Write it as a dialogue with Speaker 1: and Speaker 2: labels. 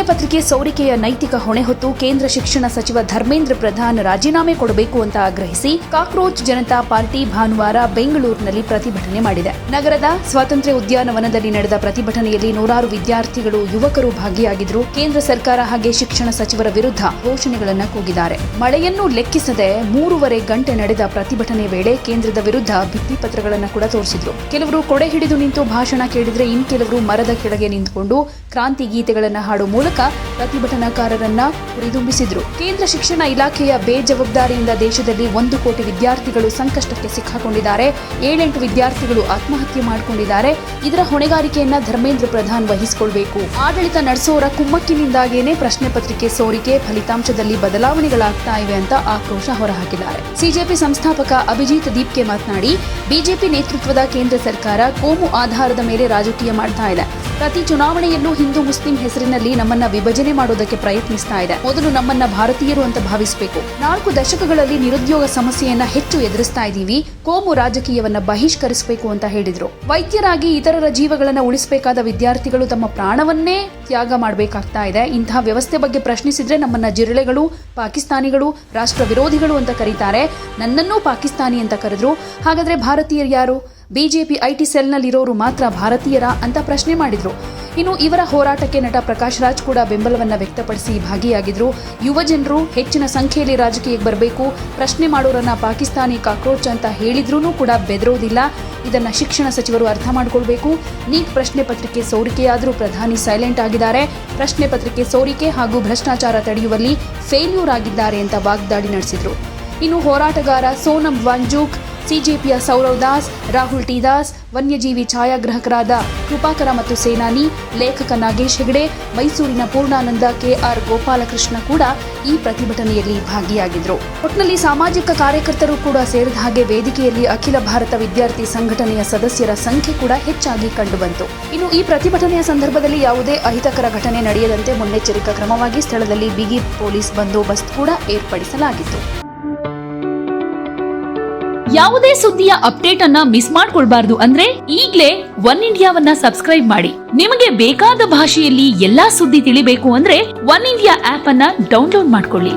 Speaker 1: ಪತ್ರಿಕೆ ಸೋರಿಕೆಯ ನೈತಿಕ ಹೊಣೆ ಹೊತ್ತು ಕೇಂದ್ರ ಶಿಕ್ಷಣ ಸಚಿವ ಧರ್ಮೇಂದ್ರ ಪ್ರಧಾನ್ ರಾಜೀನಾಮೆ ಕೊಡಬೇಕು ಅಂತ ಆಗ್ರಹಿಸಿ ಕಾಕ್ರೋಚ್ ಜನತಾ ಪಾರ್ಟಿ ಭಾನುವಾರ ಬೆಂಗಳೂರಿನಲ್ಲಿ ಪ್ರತಿಭಟನೆ ಮಾಡಿದೆ. ನಗರದ ಸ್ವಾತಂತ್ರ್ಯ ಉದ್ಯಾನವನದಲ್ಲಿ ನಡೆದ ಪ್ರತಿಭಟನೆಯಲ್ಲಿ ನೂರಾರು ವಿದ್ಯಾರ್ಥಿಗಳು, ಯುವಕರು ಭಾಗಿಯಾಗಿದ್ರು. ಕೇಂದ್ರ ಸರ್ಕಾರ ಹಾಗೆ ಶಿಕ್ಷಣ ಸಚಿವರ ವಿರುದ್ಧ ಘೋಷಣೆಗಳನ್ನು ಕೂಗಿದ್ದಾರೆ. ಮಳೆಯನ್ನು ಲೆಕ್ಕಿಸದೆ 3.5 ಗಂಟೆ ನಡೆದ ಪ್ರತಿಭಟನೆ ವೇಳೆ ಕೇಂದ್ರದ ವಿರುದ್ಧ ಭಿತ್ತಿ ಪತ್ರಗಳನ್ನು ಕೂಡ ತೋರಿಸಿದ್ರು. ಕೆಲವರು ಕೊಡೆ ಹಿಡಿದು ನಿಂತು ಭಾಷಣ ಕೇಳಿದ್ರೆ, ಇನ್ ಕೆಲವರು ಮರದ ಕೆಳಗೆ ನಿಂತುಕೊಂಡು ಕ್ರಾಂತಿ ಗೀತೆಗಳನ್ನು ಹಾಡುವ ಮೂಲಕ ಪ್ರತಿಭಟನಾಕಾರರನ್ನ ಹುರಿದುಂಬಿಸಿದ್ರು. ಕೇಂದ್ರ ಶಿಕ್ಷಣ ಇಲಾಖೆಯ ಬೇಜವಾಬ್ದಾರಿಯಿಂದ ದೇಶದಲ್ಲಿ 1 ಕೋಟಿ ವಿದ್ಯಾರ್ಥಿಗಳು ಸಂಕಷ್ಟಕ್ಕೆ ಸಿಕ್ಕಾಕೊಂಡಿದ್ದಾರೆ. 7-8 ವಿದ್ಯಾರ್ಥಿಗಳು ಆತ್ಮಹತ್ಯೆ ಮಾಡಿಕೊಂಡಿದ್ದಾರೆ. ಇದರ ಹೊಣೆಗಾರಿಕೆಯನ್ನ ಧರ್ಮೇಂದ್ರ ಪ್ರಧಾನ್ ವಹಿಸಿಕೊಳ್ಬೇಕು. ಆಡಳಿತ ನಡೆಸೋರ ಕುಮ್ಮಕ್ಕಿನಿಂದಾಗೇನೆ ಪ್ರಶ್ನೆ ಪತ್ರಿಕೆ ಸೋರಿಕೆ, ಫಲಿತಾಂಶದಲ್ಲಿ ಬದಲಾವಣೆಗಳಾಗ್ತಾ ಇವೆ ಅಂತ ಆಕ್ರೋಶ ಹೊರಹಾಕಿದ್ದಾರೆ. ಸಿಜೆಪಿ ಸಂಸ್ಥಾಪಕ ಅಭಿಜಿತ್ ದೀಪ್ಗೆ ಮಾತನಾಡಿ, ಬಿಜೆಪಿ ನೇತೃತ್ವದ ಕೇಂದ್ರ ಸರ್ಕಾರ ಕೋಮು ಆಧಾರದ ಮೇಲೆ ರಾಜಕೀಯ ಮಾಡ್ತಾ ಇದೆ. ಪ್ರತಿ ಚುನಾವಣೆಯಲ್ಲೂ ಹಿಂದೂ ಮುಸ್ಲಿಂ ಹೆಸರಿನಲ್ಲಿ ನಮ್ಮನ್ನ ವಿಭಜನೆ ಮಾಡೋದಕ್ಕೆ ಪ್ರಯತ್ನಿಸ್ತಾ ಇದೆ. ಮೊದಲು ನಮ್ಮನ್ನ ಭಾರತೀಯರು ಅಂತ ಭಾವಿಸಬೇಕು. 4 ದಶಕಗಳಲ್ಲಿ ನಿರುದ್ಯೋಗ ಸಮಸ್ಯೆಯನ್ನ ಹೆಚ್ಚು ಎದುರಿಸ್ತಾ ಇದ್ದೀವಿ. ಕೋಮು ರಾಜಕೀಯವನ್ನ ಬಹಿಷ್ಕರಿಸಬೇಕು ಅಂತ ಹೇಳಿದ್ರು. ವೈದ್ಯರಾಗಿ ಇತರರ ಜೀವಗಳನ್ನ ಉಳಿಸಬೇಕಾದ ವಿದ್ಯಾರ್ಥಿಗಳು ತಮ್ಮ ಪ್ರಾಣವನ್ನೇ ತ್ಯಾಗ ಮಾಡಬೇಕಾಗ್ತಾ ಇದೆ. ಇಂತಹ ವ್ಯವಸ್ಥೆ ಬಗ್ಗೆ ಪ್ರಶ್ನಿಸಿದ್ರೆ ನಮ್ಮನ್ನ ಜಿರಳೆಗಳು, ಪಾಕಿಸ್ತಾನಿಗಳು, ರಾಷ್ಟ್ರ ವಿರೋಧಿಗಳು ಅಂತ ಕರೀತಾರೆ. ನನ್ನನ್ನೂ ಪಾಕಿಸ್ತಾನಿ ಅಂತ ಕರೆದ್ರು. ಹಾಗಾದ್ರೆ ಭಾರತೀಯರು ಯಾರು? ಬಿಜೆಪಿ ಐಟಿ ಸೆಲ್ನಲ್ಲಿರೋರು ಮಾತ್ರ ಭಾರತೀಯರ ಅಂತ ಪ್ರಶ್ನೆ ಮಾಡಿದ್ರು. ಇನ್ನು ಇವರ ಹೋರಾಟಕ್ಕೆ ನಟ ಪ್ರಕಾಶ್ ರಾಜ್ ಕೂಡ ಬೆಂಬಲವನ್ನ ವ್ಯಕ್ತಪಡಿಸಿ ಭಾಗಿಯಾಗಿದ್ರು. ಯುವ ಜನರು ಹೆಚ್ಚಿನ ಸಂಖ್ಯೆಯಲ್ಲಿ ರಾಜಕೀಯಕ್ಕೆ ಬರಬೇಕು, ಪ್ರಶ್ನೆ ಮಾಡೋರನ್ನ ಪಾಕಿಸ್ತಾನಿ ಕಾಕ್ರೋಚ್ ಅಂತ ಹೇಳಿದ್ರೂ ಕೂಡ ಬೆದರೋದಿಲ್ಲ. ಇದನ್ನ ಶಿಕ್ಷಣ ಸಚಿವರು ಅರ್ಥ ಮಾಡಿಕೊಳ್ಬೇಕು. ನೀಟ್ ಪ್ರಶ್ನೆ ಪತ್ರಿಕೆ ಸೋರಿಕೆಯಾದರೂ ಪ್ರಧಾನಿ ಸೈಲೆಂಟ್ ಆಗಿದ್ದಾರೆ. ಪ್ರಶ್ನೆ ಪತ್ರಿಕೆ ಸೋರಿಕೆ ಹಾಗೂ ಭ್ರಷ್ಟಾಚಾರ ತಡೆಯುವಲ್ಲಿ ಫೇಲ್ಯೂರ್ ಆಗಿದ್ದಾರೆ ಅಂತ ವಾಗ್ದಾಳಿ ನಡೆಸಿದ್ರು. ಇನ್ನು ಹೋರಾಟಗಾರ ಸೋನಂ ವಾಂಗ್ಚುಕ್, ಸಿಜೆಪಿಯ ಸೌರವ್ ದಾಸ್, ರಾಹುಲ್ ಟಿ ದಾಸ್, ವನ್ಯಜೀವಿ ಛಾಯಾಗ್ರಾಹಕರಾದ ಕೃಪಾಕರ ಮತ್ತು ಸೇನಾನಿ, ಲೇಖಕ ನಾಗೇಶ್ ಹೆಗಡೆ, ಮೈಸೂರಿನ ಪೂರ್ಣಾನಂದ, ಕೆಆರ್ ಗೋಪಾಲಕೃಷ್ಣ ಕೂಡ ಈ ಪ್ರತಿಭಟನೆಯಲ್ಲಿ ಭಾಗಿಯಾಗಿದ್ರು. ಒಟ್ಟಿನಲ್ಲಿ ಸಾಮಾಜಿಕ ಕಾರ್ಯಕರ್ತರು ಕೂಡ ಸೇರಿದ ಹಾಗೆ ವೇದಿಕೆಯಲ್ಲಿ ಅಖಿಲ ಭಾರತ ವಿದ್ಯಾರ್ಥಿ ಸಂಘಟನೆಯ ಸದಸ್ಯರ ಸಂಖ್ಯೆ ಕೂಡ ಹೆಚ್ಚಾಗಿ ಕಂಡುಬಂತು. ಇನ್ನು ಈ ಪ್ರತಿಭಟನೆಯ ಸಂದರ್ಭದಲ್ಲಿ ಯಾವುದೇ ಅಹಿತಕರ ಘಟನೆ ನಡೆಯದಂತೆ ಮುನ್ನೆಚ್ಚರಿಕಾ ಕ್ರಮವಾಗಿ ಸ್ಥಳದಲ್ಲಿ ಬಿಗಿ ಪೊಲೀಸ್ ಬಂದೋಬಸ್ತ್ ಕೂಡ ಏರ್ಪಡಿಸಲಾಗಿತ್ತು.
Speaker 2: ಯಾವುದೇ ಸುದ್ದಿಯ ಅಪ್ಡೇಟ್ ಅನ್ನ ಮಿಸ್ ಮಾಡ್ಕೊಳ್ಬಾರ್ದು ಅಂದ್ರೆ ಈಗ್ಲೇ ಒನ್ ಇಂಡಿಯಾವನ್ನ ಸಬ್ಸ್ಕ್ರೈಬ್ ಮಾಡಿ. ನಿಮಗೆ ಬೇಕಾದ ಭಾಷೆಯಲ್ಲಿ ಎಲ್ಲಾ ಸುದ್ದಿ ತಿಳಿಬೇಕು ಅಂದ್ರೆ ಒನ್ ಇಂಡಿಯಾ ಆಪ್ ಅನ್ನ ಡೌನ್ಲೋಡ್ ಮಾಡ್ಕೊಳ್ಳಿ.